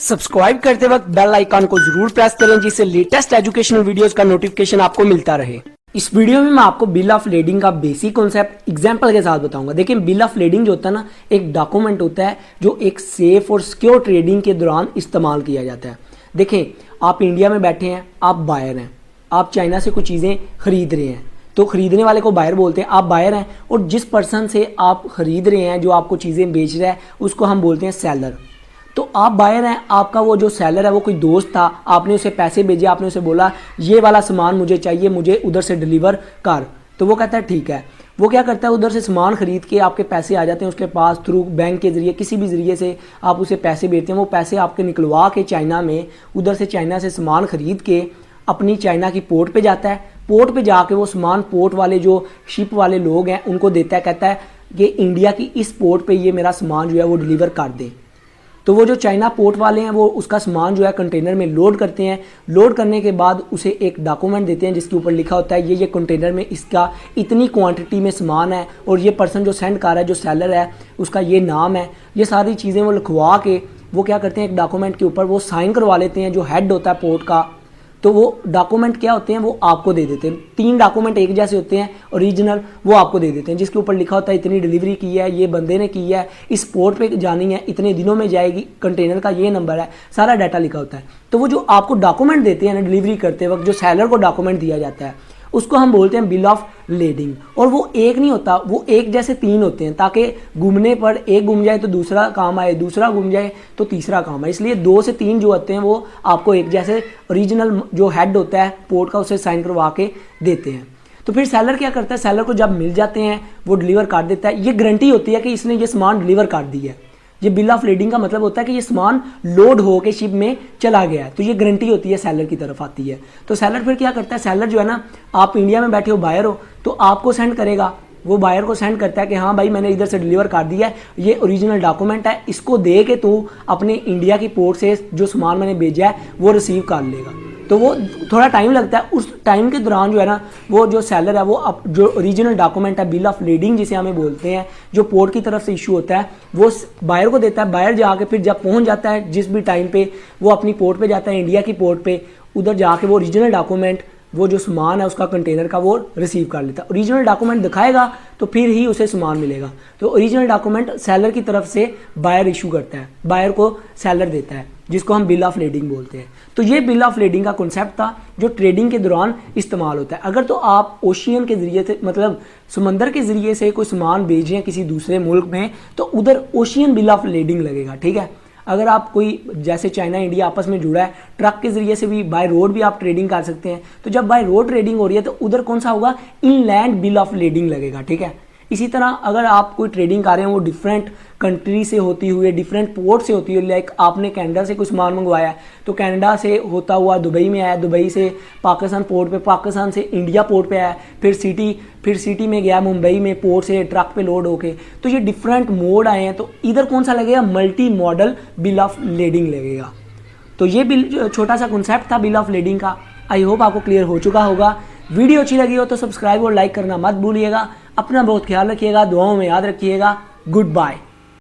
Subscribe करते वक्त bell icon को जरूर प्रेस करें जिससे लेटेस्ट एजुकेशनल वीडियोस का नोटिफिकेशन आपको मिलता रहे। इस वीडियो में मैं आपको बिल ऑफ लेडिंग का बेसिक कॉन्सेप्ट एग्जांपल के साथ बताऊंगा। देखिए, बिल ऑफ लेडिंग जो होता है ना, एक डॉक्यूमेंट होता है जो एक सेफ और सिक्योर ट्रेडिंग के दौरान इस्तेमाल किया जाता है। देखें, आप इंडिया में बैठे हैं, आप बायर हैं, आप चाइना से कुछ चीज़ें खरीद रहे हैं, तो खरीदने वाले को बायर बोलते हैं, आप बायर हैं, और जिस पर्सन से आप खरीद रहे हैं, जो आपको चीज़ें बेच रहा है, उसको हम बोलते हैं सेलर। तो आप बायर हैं, आपका वो जो सेलर है वो कोई दोस्त था, आपने उसे पैसे भेजे, आपने उसे बोला ये वाला सामान मुझे चाहिए, मुझे उधर से डिलीवर कर, तो वो कहता है ठीक है। वो क्या करता है, उधर से सामान खरीद के आपके पैसे आ जाते हैं उसके पास, थ्रू बैंक के जरिए, किसी भी जरिए से आप उसे पैसे भेजते हैं, वो पैसे आपके निकलवा के चाइना में, उधर से चाइना से सामान खरीद के अपनी चाइना की पोर्ट पे जाता है। पोर्ट पे जाके वो सामान पोर्ट वाले जो शिप वाले लोग हैं उनको देता है, कहता है कि इंडिया की इस पोर्ट पे ये मेरा सामान जो है वो डिलीवर कर दें। तो वो जो चाइना पोर्ट वाले हैं वो उसका सामान जो है कंटेनर में लोड करते हैं। लोड करने के बाद उसे एक डॉक्यूमेंट देते हैं जिसके ऊपर लिखा होता है ये कंटेनर में इसका इतनी क्वांटिटी में सामान है, और ये पर्सन जो सेंड कर रहा है, जो सेलर है, उसका ये नाम है। ये सारी चीज़ें वो लिखवा के वो क्या करते हैं, एक डॉक्यूमेंट के ऊपर वो साइन करवा लेते हैं, जो हेड होता है पोर्ट का। तो वो डॉक्यूमेंट क्या होते हैं, वो आपको दे देते हैं। 3 डॉक्यूमेंट एक जैसे होते हैं ओरिजिनल, वो आपको दे देते हैं, जिसके ऊपर लिखा होता है इतनी डिलीवरी की है, ये बंदे ने की है, इस पोर्ट पे जानी है, इतने दिनों में जाएगी, कंटेनर का ये नंबर है, सारा डाटा लिखा होता है। तो वो जो आपको डॉक्यूमेंट देते हैं ना डिलीवरी करते वक्त, जो सेलर को डॉक्यूमेंट दिया जाता है, उसको हम बोलते हैं बिल ऑफ लेडिंग। और वो एक नहीं होता, वो एक जैसे 3 होते हैं, ताकि घूमने पर एक घूम जाए तो दूसरा काम आए, दूसरा घूम जाए तो तीसरा काम आए। इसलिए 2 से 3 जो होते हैं वो आपको एक जैसे ओरिजिनल जो हेड होता है पोर्ट का, उसे साइन करवा के देते हैं। तो फिर सेलर क्या करता है, सेलर को जब मिल जाते हैं वो डिलीवर कर देता है। ये गारंटी होती है कि इसने ये सामान डिलीवर कर दी है। ये बिल ऑफ लेडिंग का मतलब होता है कि ये सामान लोड हो के शिप में चला गया है, तो ये गारंटी होती है, सेलर की तरफ आती है। तो सेलर फिर क्या करता है, सेलर जो है ना, आप इंडिया में बैठे हो, बायर हो, तो आपको सेंड करेगा, वो बायर को सेंड करता है कि हाँ भाई मैंने इधर से डिलीवर कर दिया है, ये ओरिजिनल डॉक्यूमेंट है, इसको दे के तू अपने इंडिया की पोर्ट से जो सामान मैंने भेजा है वो रिसीव कर लेगा। तो वो थोड़ा टाइम लगता है, उस टाइम के दौरान जो है ना, वो जो सेलर है वो जो ओरिजिनल डॉक्यूमेंट है, बिल ऑफ लेडिंग जिसे हमें बोलते हैं, जो पोर्ट की तरफ से इशू होता है, वो बायर को देता है। बायर जाके फिर जब पहुंच जाता है, जिस भी टाइम पे वो अपनी पोर्ट पे जाता है, इंडिया की पोर्ट पे, उधर जाके वो ओरिजिनल डॉक्यूमेंट, वो जो सामान है उसका कंटेनर का, वो रिसीव कर लेता है। ओरिजिनल डॉक्यूमेंट दिखाएगा तो फिर ही उसे सामान मिलेगा। तो ओरिजिनल डॉक्यूमेंट सेलर की तरफ से बायर इशू करता है, बायर को सेलर देता है, जिसको हम बिल ऑफ लेडिंग बोलते हैं। तो ये बिल ऑफ लेडिंग का कॉन्सेप्ट था जो ट्रेडिंग के दौरान इस्तेमाल होता है। अगर तो आप ओशियन के जरिए से, मतलब समंदर के जरिए से कोई सामान भेजें किसी दूसरे मुल्क में, तो उधर ओशियन बिल ऑफ लेडिंग लगेगा, ठीक है। अगर आप कोई, जैसे चाइना इंडिया आपस में जुड़ा है, ट्रक के जरिए से भी बाय रोड भी आप ट्रेडिंग कर सकते हैं। तो जब बाय रोड ट्रेडिंग हो रही है तो उधर कौन सा होगा, इनलैंड बिल ऑफ लेडिंग लगेगा, ठीक है। इसी तरह अगर आप कोई ट्रेडिंग कर रहे हैं, वो डिफरेंट कंट्री से होती हुई, डिफरेंट पोर्ट से होती हुई, लाइक आपने कनाडा से कुछ सामान मंगवाया है, तो कनाडा से होता हुआ दुबई में आया, दुबई से पाकिस्तान पोर्ट पे, पाकिस्तान से इंडिया पोर्ट पे आया, फिर सिटी में गया, मुंबई में पोर्ट से ट्रक पे लोड होके। तो ये डिफरेंट मोड आए हैं, तो इधर कौन सा लगेगा, multi modal bill of lading लगेगा। तो ये बिल, छोटा सा कॉन्सेप्ट था बिल ऑफ लेडिंग का। आई होप आपको क्लियर हो चुका होगा। वीडियो अच्छी लगी हो तो सब्सक्राइब और लाइक करना मत भूलिएगा। अपना बहुत ख्याल रखिएगा, दुआओं में याद रखिएगा। Good bye.